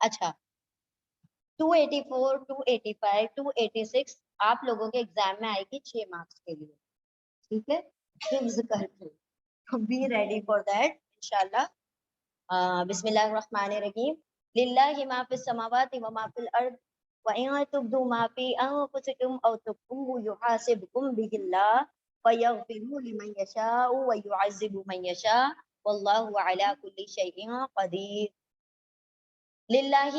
اچھا 284 285 286 آپ لوگوں کے ایگزام میں آئے گی 6 مارکس کے لیے، ٹھیک ہے، حفظ کر کے بی ریڈی فار دیٹ انشاءاللہ. بسم اللہ الرحمن الرحیم. للہ ما فی السماوات و ما فی الارض وَإِن تُبْدُوا مَا فِي أَنفُسِكُمْ أَوْ تُخْفُوهُ يُحَاسِبْكُم بِهِ اللَّهُ فَيَغْفِرُ لِمَن يَشَاءُ وَيُعَذِّبُ مَن يَشَاءُ وَاللَّهُ عَلَى كُلِّ شَيْءٍ قَدِيرٌ. للہ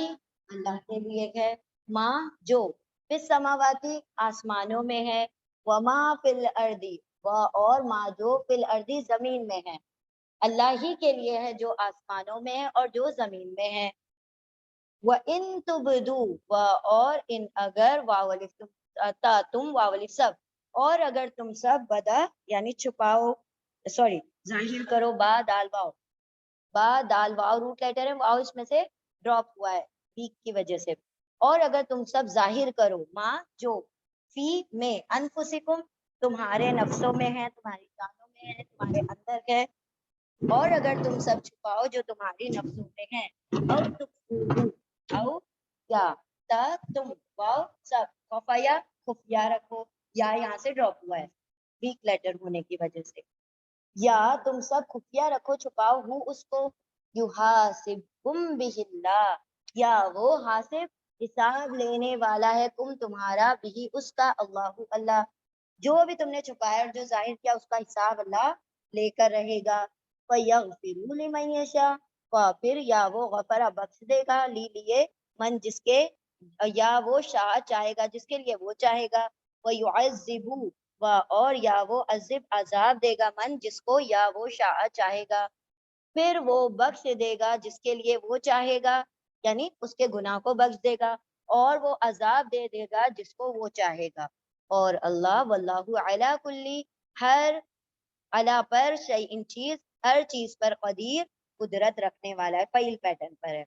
اللہ کے لیے ہے، ماں جو فی السماواتی آسمانوں میں ہے، وما فی الارض اور ماں جو فی الارض زمین میں ہے، اللہ ہی کے لیے ہے جو آسمانوں میں ہے اور جو زمین میں ہے. وَإِن تُبْدُوا اور ان اگر تم واولی سب اور اگر تم سب بدا یعنی چھپاؤ سوری ظاہر کرو با دال واو روٹ لیٹر ہے، واو اس میں سے ڈراپ ہوا ہے ویک کی وجہ سے. اور اگر تم سب ظاہر کرو ماں جو فی میں انفسکم تمہارے نفسوں میں ہے، تمہاری جانوں میں ہے، تمہارے اندر ہے، اور اگر تم سب چھپاؤ جو تمہاری نفسوں میں ہے، او تخفوہ او یا تا تم واو سب خفیہ خفیہ رکھو، یا یہاں سے ڈراپ ہوا ہے ویک لیٹر ہونے کی وجہ سے، یا تم سب خفیہ رکھو چھپاؤ ہوں اس کو، یحاسبکم بہ اللہ یا وہ حاسب حساب لینے والا ہے کم تمہارا بھی اس کا اللہ اللہ، جو بھی تم نے چھپایا اور جو ظاہر کیا اس کا حساب اللہ لے کر رہے گا. فَيَغْفِرُ لِمَن يَشَاءُ پھر یا وہ غفرہ بخش دے گا لیے من جس کے یا وہ شاء چاہے گا جس کے لیے وہ چاہے گا، وَيُعَذِّبُ اور یا وہ عذاب دے گا من جس کو یا وہ شاء چاہے گا، پھر وہ بخش دے گا جس کے لیے وہ چاہے گا یعنی اس کے گناہ کو بخش دے گا، اور وہ عذاب دے گا جس کو وہ چاہے گا. اور اللہ واللہ علی کلی ہر علا پر شیء چیز ہر چیز پر قدیر قدرت رکھنے والا ہے، فعیل پیٹرن پر ہے.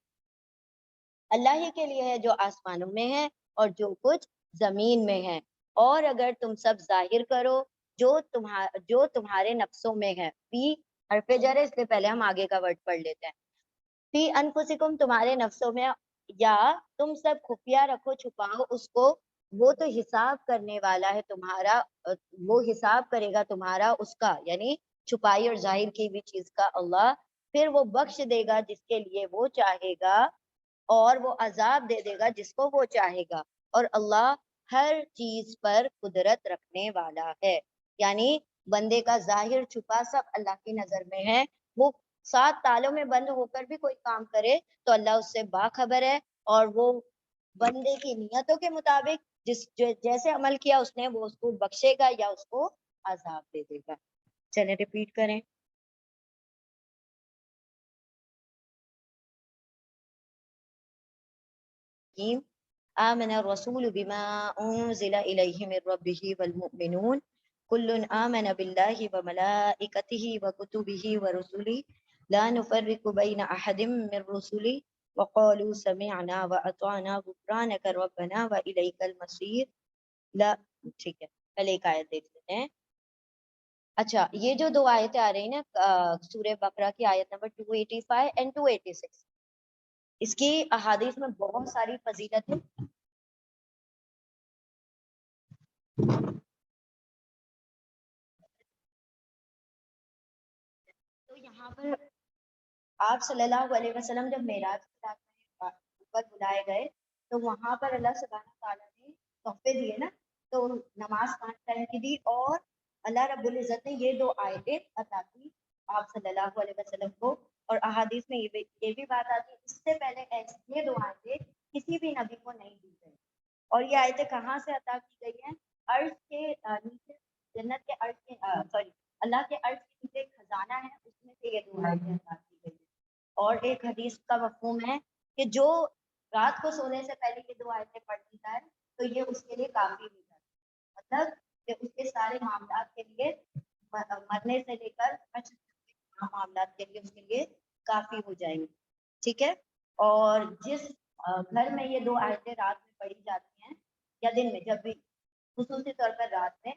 اللہ ہی کے لیے ہے جو آسمانوں میں ہے اور جو کچھ زمین میں ہے، اور اگر تم سب ظاہر کرو جو تمہارے نفسوں میں ہے، فی حرف جر ہے اس سے پہلے ہم آگے کا ورڈ پڑھ لیتے ہیں، فی انفسکم تمہارے نفسوں میں، یا تم سب خفیہ رکھو چھپاؤ اس کو، وہ تو حساب کرنے والا ہے تمہارا، وہ حساب کرے گا تمہارا اس کا یعنی چھپائی اور ظاہر کی بھی چیز کا اللہ، پھر وہ بخش دے گا جس کے لیے وہ چاہے گا اور وہ عذاب دے گا جس کو وہ چاہے گا، اور اللہ ہر چیز پر قدرت رکھنے والا ہے. یعنی بندے کا ظاہر چھپا سب اللہ کی نظر میں ہے، وہ 7 تالوں میں بند ہو کر بھی کوئی کام کرے تو اللہ اس سے باخبر ہے، اور وہ بندے کی نیتوں کے مطابق جیسے عمل کیا اس نے وہ اس کو بخشے گا یا اس کو عذاب دے دے گا. چلیں ریپیٹ کریں. آمن الرسول بما انزل الیہ من ربہ والمؤمنون کل آمن باللہ وملائکتہ وکتبہ ورسلہ لا نفرق بین احد من رسلہ وقالوا سمعنا واطعنا غفرانک ربنا والیک المصیر. لا ٹھیک ہے پہلے ایک آیت دیکھ لیتے ہیں. اچھا یہ جو 2 آیتیں آ رہی ہیں نا سورہ بقرہ کی آیت نمبر 285 اینڈ 286، اس کی احادیث میں بہت ساری فضیلت ہے. تو یہاں پر آپ صلی اللہ علیہ وسلم جب معراج کی رات میں اوپر بلائے گئے تو وہاں پر اللہ سبحانہ تعالیٰ نے تحفے دیے نا، تو نماز 5 ٹائم کی دی، اور اللہ رب العزت نے یہ 2 آیتیں عطا کی آپ صلی اللہ علیہ وسلم کو. اور احادیث میں یہ بھی بات آتی ہے اس سے پہلے یہ 2 آیتیں کسی بھی نبی کو نہیں دی گئی، اور یہ آیتیں کہاں سے عطا کی گئی ہیں؟ عرش کے نیچے جنت کے عرش کے سوری اللہ کے عرش کے نیچے ایک خزانہ ہے، اس میں سے یہ 2 آیتیں عطا کی گئی ہیں. اور ایک حدیث کا مفہوم ہے کہ جو رات کو سونے سے پہلے یہ 2 آیتیں پڑھ لیتا ہے تو یہ اس کے لیے کافی ہو جاتا ہے، مطلب کہ اس کے سارے معاملات کے لیے مرنے سے لے کر معاملات کے لیے اس کے لیے کافی ہو جائیں گے. ٹھیک ہے. اور جس گھر میں یہ 2 آیتیں رات میں پڑھی جاتی ہیں یا دن میں جب بھی خصوصی طور پر رات میں،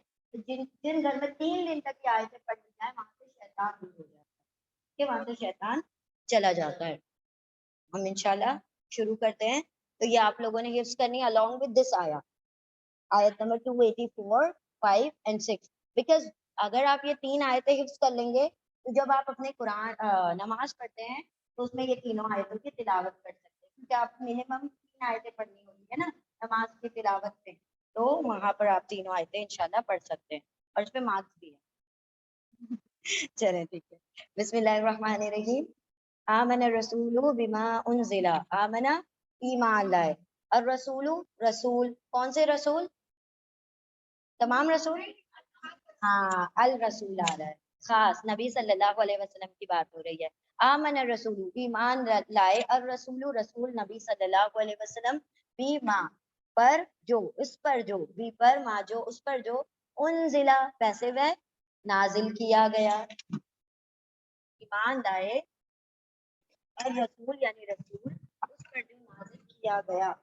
جن گھر میں 3 دن تک یہ آیتیں پڑھ لی جائیں وہاں سے شیطان دور ہو جاتا ہے کہ وہاں سے شیطان چلا جاتا ہے. ہم انشاءاللہ شروع کرتے ہیں. تو یہ آپ لوگوں نے حفظ کرنی along with this آیت نمبر 284, 5 and 6. بیکاز اگر آپ یہ 3 آیتیں حفظ کر لیں گے تو جب آپ اپنے قرآن نماز پڑھتے ہیں تو اس میں یہ تینوں آیتوں کی تلاوت کر سکتے ہیں, کیونکہ آپ منیمم 3 آیتیں پڑھنی ہوتی ہے نا نماز کی تلاوت پہ, تو وہاں پر آپ تینوں آیتیں انشاءاللہ پڑھ سکتے ہیں اور اس پہ مارکس بھی ہے. چلیں ٹھیک ہے. بسم اللہ الرحمن الرحیم. آمن الرسول بما انزل, آمن ایمان لائے, الرسول رسول, کون سے رسول؟ تمام رسول. ہاں الرسول آ رہا ہے, خاص نبی صلی اللہ علیہ وسلم کی بات ہو رہی ہے. آمن الرسول ایمان لائے, الرسول رسول نبی صلی اللہ علیہ وسلم, بیما پر جو, اس پر جو, بی پر ما جو, اس پر جو, انزلہ پیسے وہ نازل کیا گیا. ایمان لائے الرسول یعنی رسول, اس پر جو نازل کیا گیا.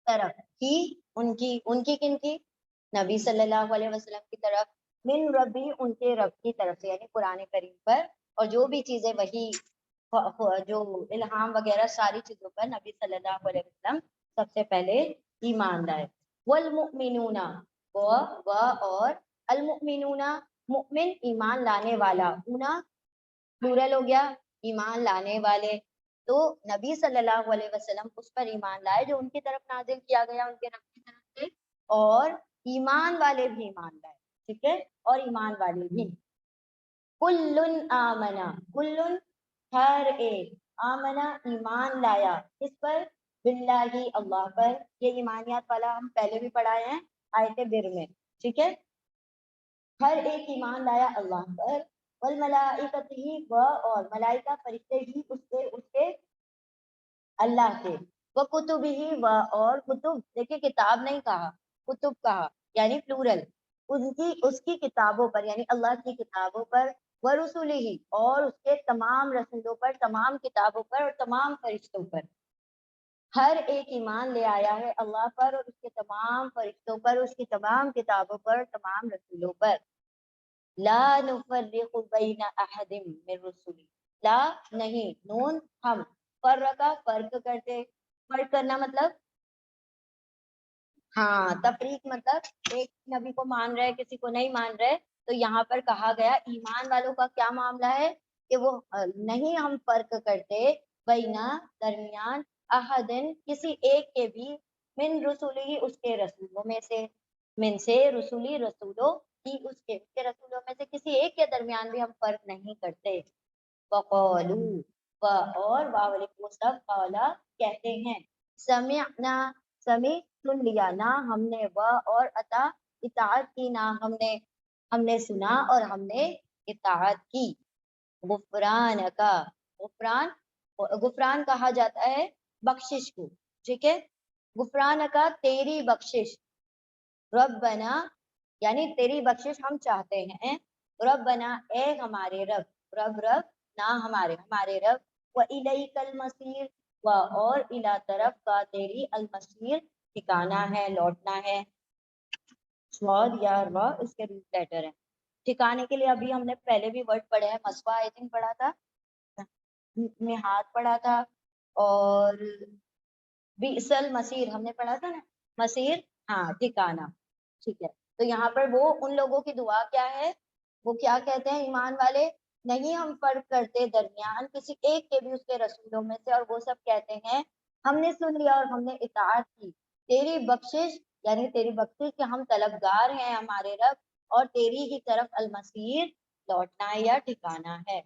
طرف ہی, ان کی کن کی, نبی صلی اللہ علیہ وسلم کی طرف, من ربی ان کے رب کی طرف سے, یعنی قرآن کریم پر اور جو بھی چیزیں وہی جو الہام وغیرہ ساری چیزوں پر نبی صلی اللہ علیہ وسلم سب سے پہلے ایمان لائے. والمؤمنون و اور المؤمنون مؤمن ایمان لانے والا, اونا پلورل ہو گیا ایمان لانے والے. تو نبی صلی اللہ علیہ وسلم اس پر ایمان لائے جو ان کی طرف نازل کیا گیا ان کے رب کی طرف سے, اور ایمان والے بھی ایمان لائے. ٹھیک ہے, اور ایمان والے بھی. کلن آمنا, کلن ہر ایک, آمنا ایمان لایا, کس پر؟ باللہ اللہ پر. یہ ایمانیات والا ہم پہلے بھی پڑھائے ہیں آیت بر میں. ٹھیک ہے, ہر ایک ایمان لایا اللہ پر, والملائکۃ ہی و اور ملائکہ فرشتے ہی اس کے اللہ کے, وہ کتب ہی و اور کتب, دیکھیں کتاب نہیں کہا کتب کہا یعنی پلورل, اس کی کتابوں پر یعنی اللہ کی کتابوں پر, ورسولہ ہی اور اس کے تمام رسولوں پر, تمام کتابوں پر اور تمام فرشتوں پر. ہر ایک ایمان لے آیا ہے اللہ پر اور اس کے تمام فرشتوں پر, اس کی تمام کتابوں پر, تمام رسولوں پر. لا نفرق بین احد من رسولی, لا نہیں, نون ہم, فرقہ فرق کرتے, فرق کرنا مطلب ہاں تفریق, مطلب ایک نبی کو مان رہے کسی کو نہیں مان رہے. تو یہاں پر کہا گیا ایمان والوں کا کیا معاملہ ہے کہ وہ نہیں ہم فرق کرتے بینا درمیان, احدن کسی ایک کے بھی, من رسولی اس کے رسولوں میں سے, من سے رسولی رسولوں کی اس کے رسولوں میں سے کسی ایک کے درمیان بھی ہم فرق نہیں کرتے. وقالو و اور واولکم سب قالا کہتے ہیں, سمعنا سمع سن لیا, نہ ہم نے, و اور عطا اطاعت کی, نہ ہم نے سنا اور ہم نے اطاعت کی. غفران کا, غفران کہا جاتا ہے بخشش کو. ٹھیک ہے, غفران کا تیری بخشش, ربنا یعنی تیری بخشش ہم چاہتے ہیں, ربنا اے ہمارے رب, رب نہ ہمارے رب, وَإِلَيْكَ الْمَصِيرُ و اور الی طرف کا تیری, المصیر ٹھکانا ہے, لوٹنا ہے. سواد یا را اس کے روٹ لیٹر ہے. ٹھکانے کے لیے ابھی ہم نے پہلے بھی ورڈ پڑھے ہیں, مسوا آئی تھنک پڑھا تھا, میں ہاتھ پڑھا تھا, اور بئسل مسیر ہم نے پڑھا تھا نا, مسیر ہاں ٹھکانا. ٹھیک ہے, تو یہاں پر وہ ان لوگوں کی دعا کیا ہے, وہ کیا کہتے ہیں ایمان والے, نہیں ہم فرق کرتے درمیان کسی ایک کے بھی اس کے رسولوں میں سے, اور وہ سب کہتے ہیں ہم نے سن لیا اور ہم نے اطاعت کی, تیری بخشش یعنی تیری بخشش کے ہم طلبگار ہیں ہمارے رب, اور تیری ہی طرف المصیر لوٹنا ہے یا ٹھکانا ہے.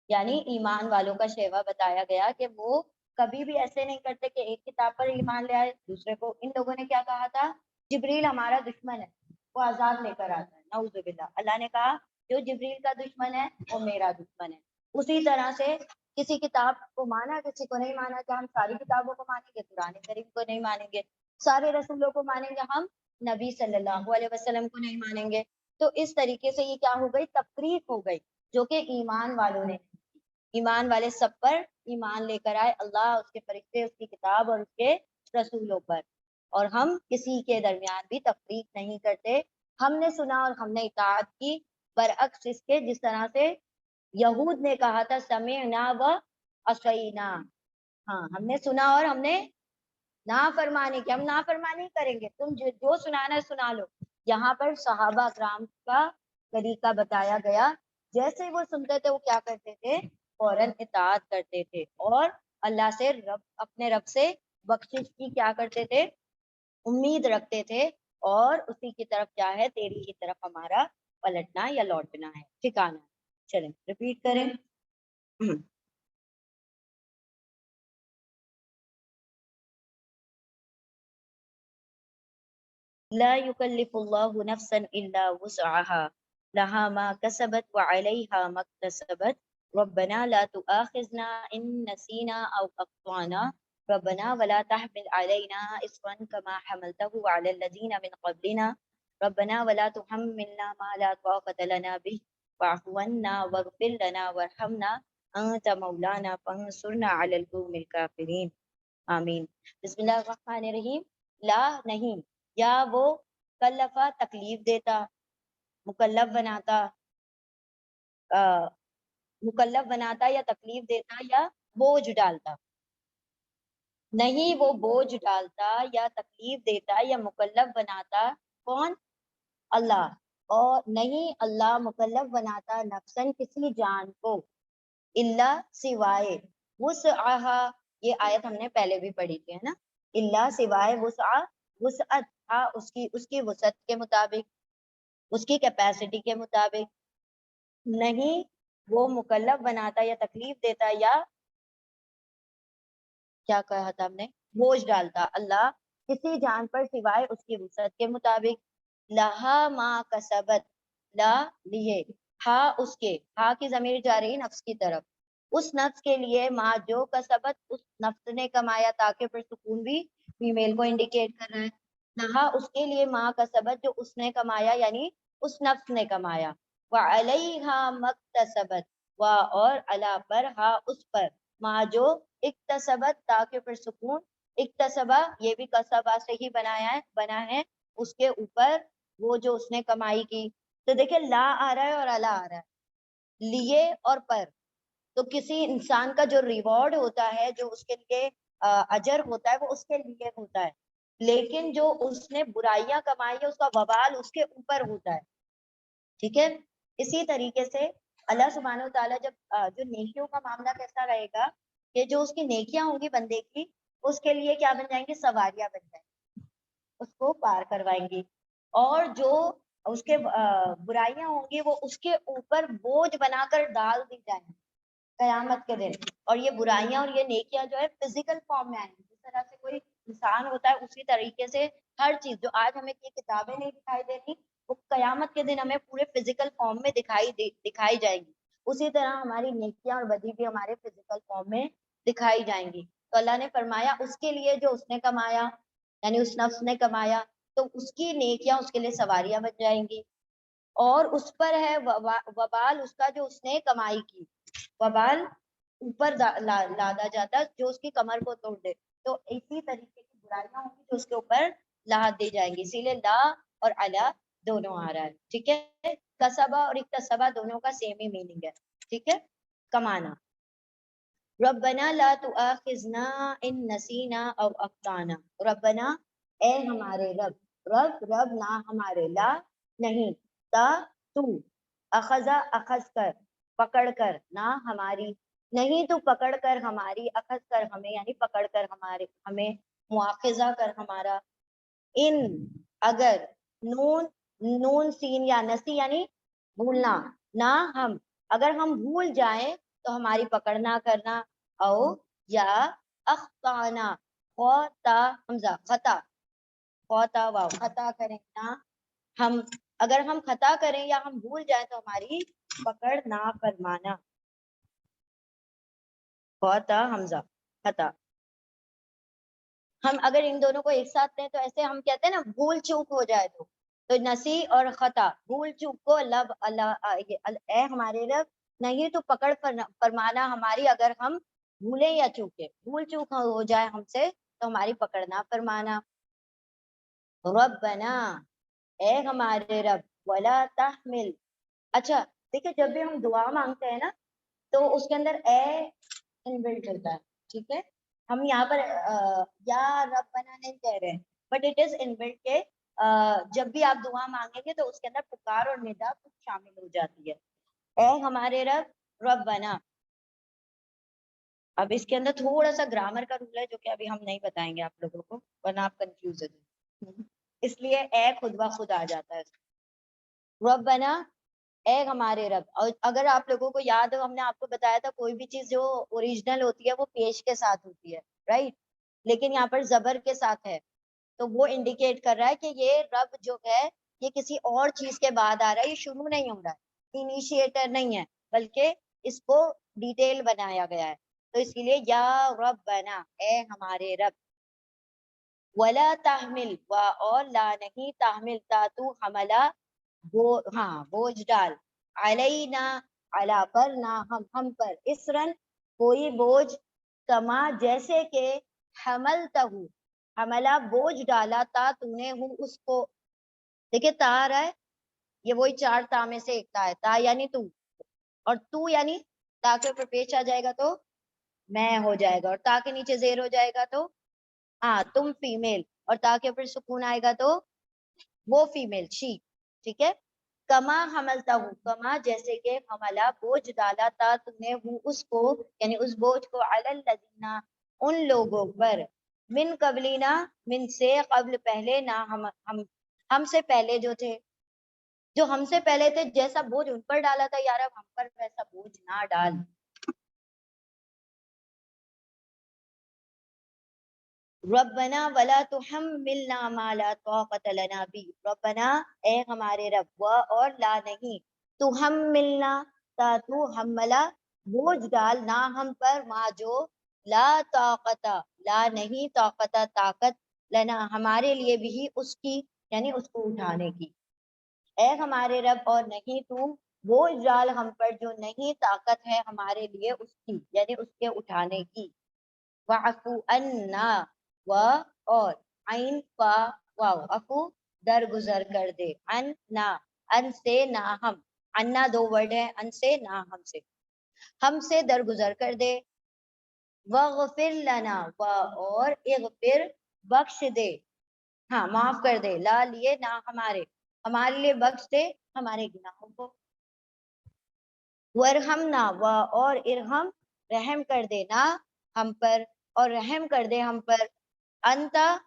یعنی ایمان والوں کا شیوا بتایا گیا کہ وہ کبھی بھی ایسے نہیں کرتے کہ ایک کتاب پر ایمان لے آئے دوسرے کو. ان لوگوں نے کیا کہا تھا, جبریل ہمارا دشمن ہے, وہ عذاب لے کر آتا ہے, نعوذ باللہ. اللہ نے کہا جو جبریل کا دشمن ہے وہ میرا دشمن ہے. اسی طرح سے کسی کتاب کو مانا, کسی کو نہیں مانا, کہ ہم ساری کتابوں کو مانیں گے, قرآن کریم کو نہیں مانیں گے, سارے رسولوں کو مانیں گے, ہم نبی صلی اللہ علیہ وسلم کو نہیں مانیں گے. تو اس طریقے سے یہ کیا ہو گئی, تفریق ہو گئی, جو کہ ایمان والوں نے. ایمان والے سب پر ایمان لے کر آئے، اللہ، اس کے فرشتے، اس کی کتاب اور اس کے رسولوں پر، اور ہم کسی کے درمیان بھی تفریق نہیں کرتے۔ ہم نے سنا اور ہم نے اطاعت کی، برعکس اس کے جس طرح سے یہود نے کہا تھا سمعنا و عصینا، ہاں ہم نے سنا اور ہم نے نافرمانی کی، ہم نافرمانی کریں گے، تم جو سنانا ہے سنا لو۔ یہاں پر صحابہ اکرام کا طریقہ بتایا گیا، جیسے وہ سنتے تھے وہ کیا کرتے تھے، فوراً اطاعت کرتے تھے، اور اللہ سے اپنے رب سے بخشش کی کیا کرتے تھے، امید رکھتے تھے، اور اسی کی طرف کیا ہے، تیری کی طرف ہمارا پلٹنا یا لوٹنا ہے، ٹھکانا۔ چلیں ریپیٹ کریں۔ لا يكلف الله نفسا إلا وسعها لها ما كسبت وعليها ما اكتسبت ربنا لا تؤاخذنا إن نسينا أو أخطأنا ربنا ولا تحمل علينا إصرا كما حملته على الذين من قبلنا ربنا ولا تحملنا ما لا طاقة لنا به واعف عنا واغفر لنا وارحمنا أنت مولانا فانصرنا على القوم الكافرين آمین۔ بسم اللہ الرحمن الرحیم۔ لا نہیں، یا وہ کلفہ تکلیف دیتا، مکلف بناتا، مکلف بناتا یا تکلیف دیتا یا بوجھ ڈالتا، نہیں وہ بوجھ ڈالتا یا تکلیف دیتا یا مکلف بناتا، کون؟ اللہ، اور نہیں اللہ مکلف بناتا نفسن کسی جان کو، اللہ سوائے وسعہا، یہ آیت ہم نے پہلے بھی پڑھی تھی ہے نا، اللہ سوائے وسعت اس کی وسعت کے مطابق، اس کی کیپیسٹی کے مطابق، نہیں وہ مکلف بناتا یا تکلیف دیتا یا کیا کہا تھا ہم نے، بوجھ ڈالتا اللہ کسی جان پر سوائے اس کی وسعت کے مطابق، لہا ما کسبت، لا لیے، ہا اس کے، ہا کی ضمیر جا رہی نفس کی طرف، اس نفس کے لیے ما جو کسبت اس نفس نے کمایا، تاکہ پر سکون بھی فیمیل کو انڈیکیٹ کر رہا ہے، لہا اس کے لیے ما کسبت جو اس نے کمایا، یعنی اس نفس نے کمایا، وعلیہا مکتسبت، و اور علا پر، ہا اس پر، ما جو اکتسبت تاکہ پر سکون، اکتسبہ یہ بھی کسبہ سے ہی بنا ہے، اس کے اوپر وہ جو اس نے کمائی کی، تو دیکھیں لا آ رہا ہے اور الا آ رہا ہے، لیے اور پر، تو کسی انسان کا جو ریوارڈ ہوتا ہے، جو اس کے لیے اجر ہوتا ہے، وہ اس کے لیے ہوتا ہے، لیکن جو اس نے برائیاں کمائی ہے اس کا وبال اس کے اوپر ہوتا ہے، ٹھیک ہے۔ اسی طریقے سے اللہ سبحانہ و تعالیٰ جب جو نیکیوں کا معاملہ کیسا رہے گا کہ جو اس کی نیکیاں ہوں گی بندے کی، اس کے لیے کیا بن جائیں گی، سواریاں بن جائیں گی، اس کو پار کروائیں گی، اور جو اس کے برائیاں ہوں گی وہ اس کے اوپر بوجھ بنا کر ڈال دی جائیں گی قیامت کے دن، اور یہ برائیاں اور یہ نیکیاں جو ہے فزیکل فارم میں آئیں گی، جس طرح سے کوئی انسان ہوتا ہے اسی طریقے سے ہر چیز جو آج ہمیں یہ کتابیں نہیں دکھائی دیتی، وہ قیامت کے دن ہمیں پورے فزیکل فارم میں دکھائی جائے گی، اسی طرح ہماری نیکیاں اور بدی بھی ہمارے فزیکل فارم میں دکھائی جائیں گی۔ تو اللہ نے فرمایا اس کے لیے جو اس نے کمایا، یعنی اس نفس نے کمایا، تو اس کی نیکیاں اس کے لیے سواریاں بن جائیں گی، اور اس پر ہے وبال اس کا جو اس نے کمائی کی، وبال اوپر لادا جاتا جو اس کی کمر کو توڑ دے، تو اسی طریقے کی برائیاں ہوں گی جو اس کے اوپر لاد دی جائیں گی، اسی لیے لا اور علا دونوں آ رہا ہے، ٹھیک ہے۔ کسبہ اور اکتسبہ دونوں کا سیم ہی میننگ ہے، ٹھیک ہے، کمانا۔ ربنا لا تؤاخذنا ان نسینا او اخطانا، ربنا اے ہمارے رب، رب نہ ہمارے، لا نہیں، تا تو، اخذا اخذ کر، پکڑ کر، نہ ہماری، نہیں تو پکڑ کر ہماری، اخذ کر ہمیں یعنی پکڑ کر ہمیں، مواخذہ کر ہمارا، ان اگر، نون سین یا نسی یعنی بھولنا، نہ ہم اگر ہم بھول جائیں تو ہماری پکڑ نہ کرنا، او یا اخطانا، خطا حمزہ، خطا واو، خطا کریں نہ ہم، اگر ہم خطا کریں یا ہم بھول جائیں تو ہماری پکڑ نہ فرمانا، خطا حمزہ خطا، ہم اگر ان دونوں کو ایک ساتھ لیں تو ایسے ہم کہتے ہیں نا بھول چوک ہو جائے تو نسی اور خطا، بھول چوک کو اللہ اے ہمارے رب نہیں تو پکڑ فرمانا ہماری، اگر ہم بھولیں یا چوکے، بھول چوک ہو جائے ہم سے تو ہماری پکڑنا فرمانا. ربنا اے ہمارے رب، ولا تحمل. اچھا دیکھیں جب بھی ہم دعا مانگتے ہیں نا تو اس کے اندر اے انبلٹ ہوتا ہے، ٹھیک ہے. ہم یہاں پر یا ربنا نہیں کہہ رہے ہیں، بٹ اٹ از انبلٹ کے جب بھی آپ دعا مانگیں گے تو اس کے اندر پکار اور ندا کچھ شامل ہو جاتی ہے. اے ہمارے رب، ربنا. اب اس کے اندر تھوڑا سا گرامر کا رول ہے جو کہ ابھی ہم نہیں بتائیں گے آپ لوگوں کو ورنہ آپ کنفیوز ہو، اس لیے اے خود بخود آ جاتا ہے. ربنا اے ہمارے رب. اور اگر آپ لوگوں کو یاد ہو ہم نے آپ کو بتایا تھا کوئی بھی چیز جو اوریجنل ہوتی ہے وہ پیش کے ساتھ ہوتی ہے، رائٹ، لیکن یہاں پر زبر کے ساتھ ہے تو وہ انڈیکیٹ کر رہا ہے کہ یہ رب جو ہے یہ کسی اور چیز کے بعد آ رہا ہے، یہ شروع نہیں ہو رہا ہے، انیشیٹر نہیں ہے، بلکہ اس کو ڈیٹیل بنایا گیا ہے. تو اس لیے یا ربنا اے ہمارے رب. ولا تحمل و اور لا نہیں تحمل تا تو حملہ ہاں بوجھ ڈال، علینا علا پر نہ ہم پر، اسرن کوئی بوجھ، کما جیسے کہ حملتہ حملہ بوجھ ڈالا تا تو نے ہوں اس کو. دیکھیں تا آ رہا ہے، یہ وہی چار تا میں سے ایک تا ہے، تا یعنی تو، اور تو یعنی تا کے اوپر پیش آ جائے گا تو میں ہو جائے گا، اور تا کے نیچے زیر ہو جائے گا تو ہاں تم فیمیل، اور تا کے اوپر سکون آئے گا تو وہ فیمیل شی. ٹھیک ہے. کما حملتا ہوں، کما جیسے کہ حملہ بوجھ ڈالا تا تم نے ہوں اس کو، یعنی اس بوجھ کو، علی الذین ان لوگوں پر، من قبلینا من سے قبل پہلے، نہ ہم سے پہلے جو تھے، جو ہم سے پہلے تھے جیسا بوجھ ان پر ڈالا تھا یار اب ہم پر ویسا بوجھ نہ ڈال. ربنا ولا تحملنا ما لا طاقت لنا به. ربنا اے ہمارے رب، و اور لا نہیں، تحملنا تا تو حملہ بوجھ ڈال، نہ ہم پر، ما جو، لا طاقت لا نہیں، طاقت طاقت، لنا ہمارے لیے بھی اس کی، یعنی اس کو اٹھانے کی. اے ہمارے رب اور نہیں تو بوجھ ڈال ہم پر جو نہیں طاقت ہے ہمارے لیے اس کی، یعنی اس کے اٹھانے کی. وعفو عنا و اور عین فا واو عفو درگزر کر دے، ان نہ ان سے نہ ہم، انا دو ورڈ ہے، ان سے نہ ہم سے درگزر کر دے. وغفر لنا و اور اغفر بخش دے، ہاں معاف کر دے، لا لیے نہ ہمارے لیے بخش دے ہمارے گناہوں کو. ورحمنا و اور ارحم رحم کر دے نہ ہم پر، اور رحم کر دے ہم پر. انتا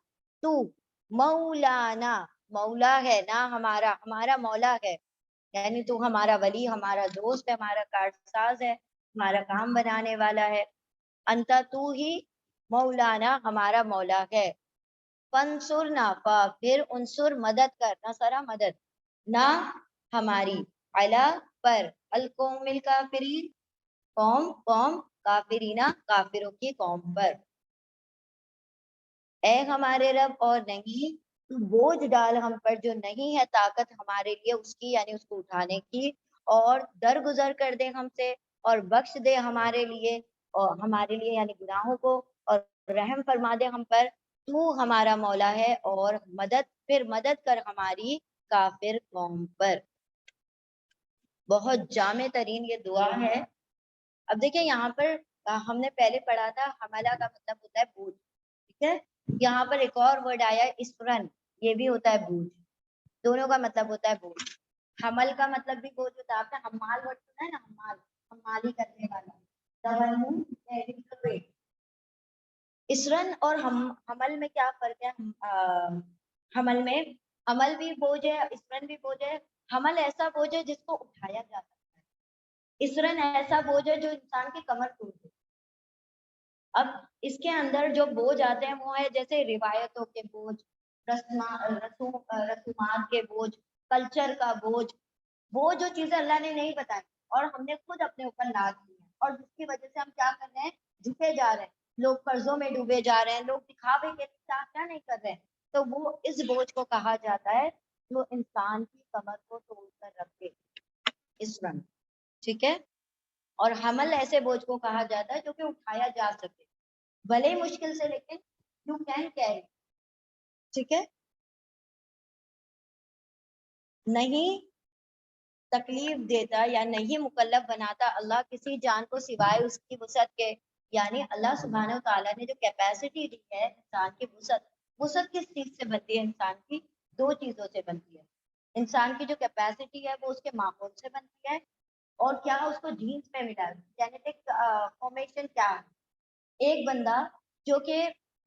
تو مولانا مولا ہے نہ ہمارا مولا ہے، یعنی تو ہمارا ولی، ہمارا دوست ہے، ہمارا کارساز ہے، ہمارا کام بنانے والا ہے. انتا تو ہی مولانا ہمارا مولا ہے. فانصرنا پھر انصر مدد کر، نصرہ مدد، نہ ہماری، علا پر، القوم الکافرین قوم کافرینا کافروں کی قوم پر. اے ہمارے رب اور نہیں تو بوجھ ڈال ہم پر جو نہیں ہے طاقت ہمارے لیے اس کی، یعنی اس کو اٹھانے کی، اور درگزر کر دے ہم سے، اور بخش دے ہمارے لیے، اور ہمارے لیے یعنی گناہوں کو، اور رحم فرما دے ہم پر. تو ہمارا مولا ہے، اور مدد کر ہماری کافر قوم پر. بہت جامع ترین یہ دعا ہے. اب دیکھیں یہاں پر ہم نے پہلے پڑھا تھا حملہ کا مطلب ہوتا ہے بوجھ، ٹھیک ہے. یہاں پر ایک اور ورڈ آیا ہے اسرن، یہ بھی ہوتا ہے بوجھ، دونوں کا مطلب ہوتا ہے بوجھ. حمل کا مطلب بھی بوجھ ہوتا ہے، آپ نے حمال ورڈ سنا ہے نا، حمالی کرنے والا. اسرن اور حمل میں کیا فرق ہے؟ حمل بھی بوجھ ہے، اسرن بھی بوجھ ہے. حمل ایسا بوجھ ہے جس کو اٹھایا جا سکتا ہے، اسرن ایسا بوجھ ہے جو انسان کی کمر توڑ دے. اب اس کے اندر جو بوجھ آتے ہیں وہ ہے جیسے روایتوں کے بوجھ، رسومات کے بوجھ، کلچر کا بوجھ، وہ جو چیزیں اللہ نے نہیں بتائی اور ہم نے خود اپنے اوپر لاد دی ہیں، اور جس کی وجہ سے ہم کیا کر رہے ہیں، جھکے جا رہے ہیں، لوگ قرضوں میں ڈوبے جا رہے ہیں، لوگ دکھاوے کے ساتھ کیا نہیں کر رہے ہیں. تو وہ اس بوجھ کو کہا جاتا ہے جو انسان کی کمر کو توڑ کر رکھے، اس رنگ. ٹھیک ہے. اور حمل ایسے بوجھ کو کہا جاتا ہے جو کہ اٹھایا جا سکے بھلے ہی مشکل سے, لیکن یو کین کیری. ٹھیک ہے, نہیں تکلیف دیتا یا نہیں مکلف بناتا اللہ کسی جان کو سوائے اس کی وسعت کے. یعنی اللہ سبحانہ وتعالیٰ نے جو کیپیسٹی دی ہے انسان کی وسعت, وسعت کس چیز سے بنتی ہے انسان کی؟ دو چیزوں سے بنتی ہے. انسان کی جو کیپیسٹی ہے وہ اس کے ماحول سے بنتی ہے, اور کیا اس کو جینس میں ملا ہے, جینیٹک فارمیشن کیا ہے. ایک بندہ جو کہ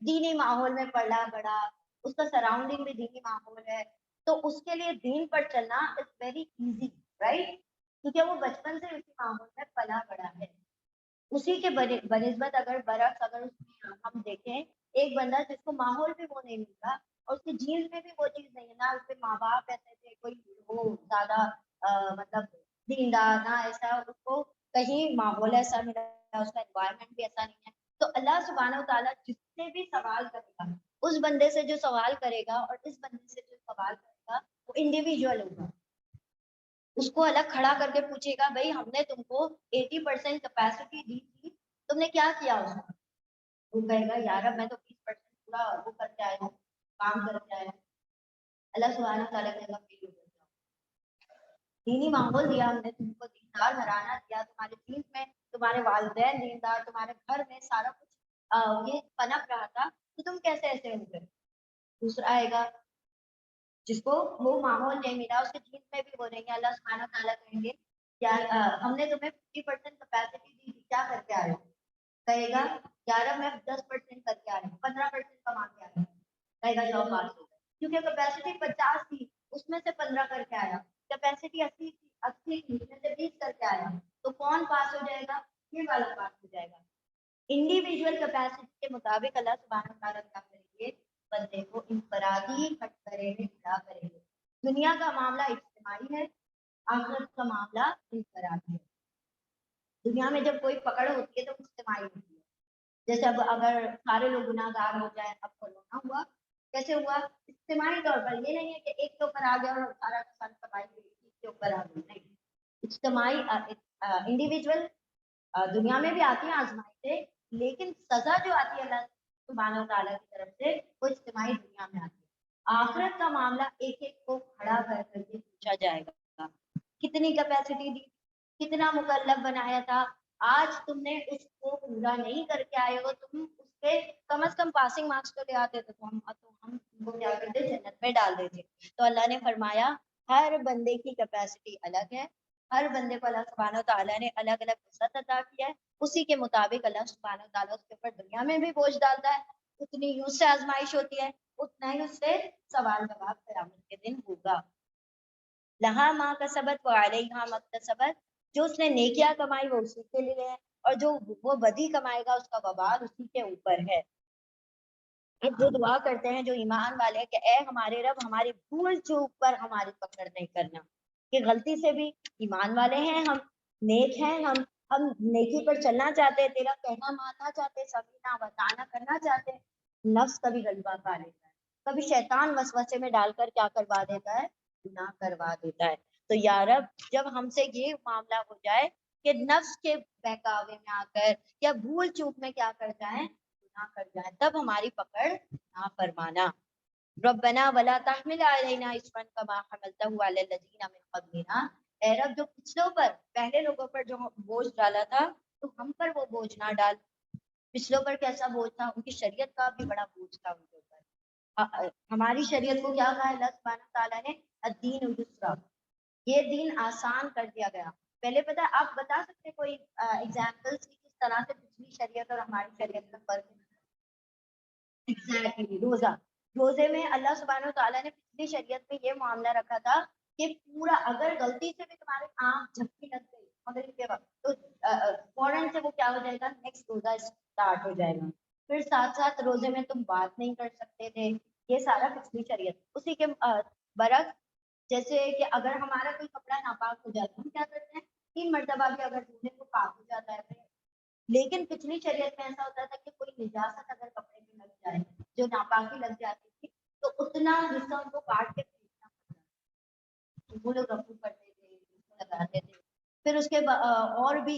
دینی ماحول میں پڑا بڑا, اس کا سراؤنڈنگ بھی دینی ماحول ہے, تو اس کے لیے دین پر چلنا از ویری ایزی, رائٹ, کیونکہ وہ بچپن سے اسی ماحول میں پلا بڑا ہے. اسی کے بنسبت اگر برعکس اگر اس میں ہم دیکھیں ایک بندہ جس کو ماحول بھی وہ نہیں ملتا اور اس کی جینس میں بھی وہ چیز نہیں ہے, نہ اس کے ماں باپ ایسے تھے کوئی وہ زیادہ مطلب دیندار, نہ ایسا اس کو کہیں ماحول ایسا ملا, اس کا انوائرمنٹ بھی ایسا نہیں ہے, تو اللہ سبحانہ وتعالیٰ جس سے بھی سوال کرے گا, اس بندے سے جو سوال کرے گا اور اس بندے سے جو سوال کرے گا وہ انڈیویجول ہوگا. اس کو الگ کھڑا کر کے پوچھے گا بھائی ہم نے تم کو 80% کیپیسٹی دی تھی, تم نے کیا کیا اس کا؟ وہ کہے گا یار اب میں تو 20% پورا وہ کر کے آیا ہوں, کام کر کے آیا ہوں. اللہ سبحانہ تعالیٰ کہے گا دینی ماحول دیا ہم نے تم کو, دیندار گھرانہ دیا, تمہارے دین میں تمہارے والدین دیندار, تمہارے گھر میں سارا کچھ یہ پنپ رہا تھا, تو تم کیسے ایسے ہو گئے؟ دوسرا آئے گا جس کو وہ ماحول نہیں ملا, اس کے دین میں بھی وہ نہیں ہے, اللہ سبحانہ تعالیٰ کہیں گے کیا ہم نے تمہیں 50% کیپیسٹی دی تھی, کیا کر کے آئے ہو؟ کہے گا یار میں 10% کر کے آیا ہوں, 15% کما کے آیا ہوں. کہے گا جاؤ پاس ہو گئے, کیونکہ کیپیسٹی 50 تھی اس میں سے 15 کر کے آیا, کیپیسٹی 80 تھی اس میں سے 20 کر کے آیا, تو کون پاس ہو جائے گا؟ یہ والا پاس ہو جائے گا. انڈیویجول کیپیسٹی کے مطابق اللہ سبحانہ تعالیٰ کیا کریں گے, بندے کو انفرادی کٹ کریں گے, کھڑا کریں گے. دنیا کا معاملہ اجتماعی ہے, آخرت کا معاملہ انفرادی ہے. دنیا میں جب کوئی پکڑ ہوتی ہے تو اجتماعی ہوتی ہے, جیسے اب اگر سارے لوگ گناہ گار ہو جائیں, اب کورونا ہوا کیسے ہوا؟ اجتماعی طور پر, یہ نہیں ہے کہ ایک کے اوپر آ گیا اور سارا سال تباہی کے اوپر آ گئی, نہیں. اجتماعی انڈیویجول دنیا میں بھی آتی ہے آزمائشیں, لیکن سزا جو آتی ہے اللہ سبحانہ وتعالیٰ کی طرف سے وہ اجتماعی دنیا میں آتی ہے. آخرت کا معاملہ ایک ایک کو کھڑا کر کے پوچھا جائے گا کتنی کیپیسٹی دی, کتنا مکلف بنایا تھا, آج تم نے اس کو پورا نہیں کر کے آئے ہو, تم اس پہ کم از کم پاسنگ مارکس تو لے آتے تھے, تو ہم تم کو کیا کرتے, جنت میں ڈال دیتے. تو اللہ نے فرمایا ہر بندے کی کیپیسٹی الگ ہے, ہر بندے کو اللہ سبحانہ وتعالیٰ نے الگ الگ وسعت عطا کیا ہے, اسی کے مطابق اللہ سبحانہ وتعالیٰ اس کے اوپر دنیا میں بھی بوجھ ڈالتا ہے, اتنی ہی اس سے آزمائش ہوتی ہے, اتنا ہی اس سے سوال جواب قیامت کے دن ہوگا. لہا ما کسبت وعلیہا ما اکتسبت, جو اس نے نیکیاں کمائی وہ اسی کے لیے ہے, اور جو وہ بدی کمائے گا اس کا وبال اسی کے اوپر ہے. جو دعا کرتے ہیں جو ایمان والے ہیں کہ اے ہمارے رب ہماری بھول چوک پر ہماری پکڑ نہیں کرنا, کہ غلطی سے بھی ایمان والے ہیں ہم, نیک ہیں ہم نیکی پر چلنا چاہتے ہیں, تیرا کہنا ماننا چاہتے ہیں, سمینا وطانا کرنا چاہتے ہیں, نفس کبھی غلبہ پا لیتا ہے, کبھی شیطان وسوسے میں ڈال کر کیا کروا دیتا ہے, گناہ کروا دیتا ہے. تو یا رب جب ہم سے یہ معاملہ ہو جائے کہ نفس کے بہکاوے میں آ کر یا بھول چوک میں کیا کر جائیں, گناہ کر جائیں, تب ہماری پکڑ نہ فرمانا. ربنا ولا تحمل علینا اصرا کما حملته علی الذین من قبلنا, اے رب جو پچھلوں پر پہلے لوگوں پر جو بوجھ ڈالا تھا تو ہم پر وہ بوجھ نہ ڈال. پچھلوں پر کیسا بوجھ تھا, ان کی شریعت کا بھی بڑا بوجھ تھا ان کے اوپر. ہماری شریعت کو کیا کہا اللہ سبحانہ تعالیٰ نے, الدین یسرا, یہ دین آسان کر دیا گیا. پہلے پتہ آپ بتا سکتے کوئی ایگزامپلس کی کس طرح سے پچھلی شریعت اور ہماری شریعت کا فرق ہے؟ ایگزیکٹلی روزہ, روزے میں اللہ سبحانہ تعالیٰ نے پچھلی شریعت میں یہ معاملہ رکھا تھا کہ پورا اگر غلطی سے بھی تمہارے آنکھ جھپکی لگ گئی مغرب کے وقت تو فوراً سے وہ کیا ہو جائے گا, نیکسٹ روزہ اسٹارٹ ہو جائے گا. پھر ساتھ ساتھ روزے میں تم بات نہیں کر سکتے تھے, یہ سارا پچھلی شریعت. اسی کے برعکس جیسے کہ اگر ہمارا کوئی کپڑا ناپاک ہو جاتا ہے ہم کیا کرتے ہیں, 3 مرتبہ بھی اگر دھونے تو پاک ہو جاتا ہے. لیکن پچھلی شریعت میں ایسا ہوتا تھا کہ کوئی نجاست اگر کپڑے میں لگ جائے, جو ناپاکی لگ جاتی تھی, تو اتنا حصہ ان کو کاٹ کے پھینکنا پڑتا تھا. وہ لوگ رفو کرتے تھے, لگاتے تھے. پھر اس کے اور بھی